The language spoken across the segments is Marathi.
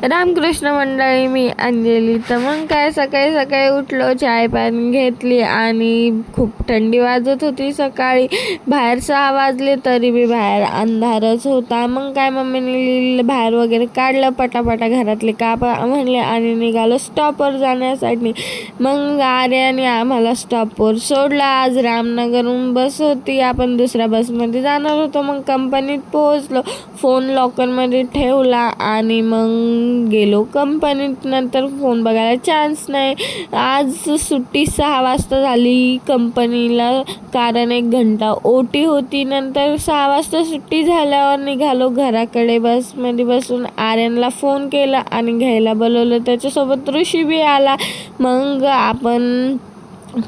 रामकृष्ण मंडळी, मी अंजली. तर मग काय, सकाळी सकाळी उठलो, चाय पाणी घेतली आणि खूप थंडी वाजत होती सकाळी. बाहेर 6 वाजले तरी बी बाहेर अंधारच होता. मग काय मम्मीने बाहेर वगैरे काढलं पटापटा घरातले काप म्हणले आणि निघालो स्टॉपवर जाण्यासाठी. मग आर्याने आम्हाला स्टॉपवर सोडला. आज रामनगरहून बस होती, आपण दुसऱ्या बसमध्ये जाणार होतो. मग कंपनीत पोहोचलो, फोन लॉकरमध्ये ठेवला आणि मग गेलो कंपनीत. नंतर फोन बघायला चान्स नाही. आज सुट्टी 6 वाजता झाली कंपनीला, कारण 1 घंटा OT होती. नंतर 6 वाजता सुट्टी झाल्यावर निघालो घराकडे. बसमध्ये बसून आर्यनला फोन केला आणि घ्यायला बोलवलं. त्याच्यासोबत ऋषी बी आला. मग आपण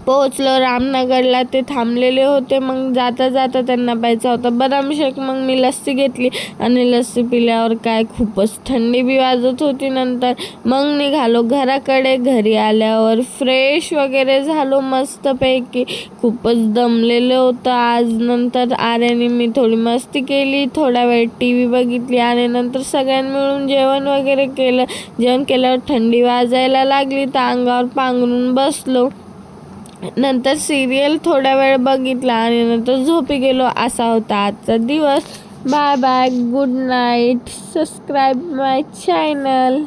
पोहोचलो रामनगरला. ते थांबलेले होते. मग जाता जाता त्यांना प्यायचा होता बदाम शेक. मग मी लस्सी घेतली आणि लस्सी पिल्यावर काय खूपच थंडी बी वाजत होती. नंतर मग निघालो घराकडे. घरी आल्यावर फ्रेश वगैरे झालो मस्तपैकी. खूपच दमलेलं होतं आज. नंतर आर्याने मी थोडी मस्ती केली, थोडा वेळ TV बघितली आणि नंतर सगळ्यांनी मिळून जेवण वगैरे केलं. जेवण केल्यावर थंडी वाजायला लागली तर अंगावर पांघरून बसलो. नंतर सिरियल थोडा वेळ बघितला आणि नंतर झोपी गेलो. असा होता आजचा दिवस. Bye bye, good night. Subscribe my channel.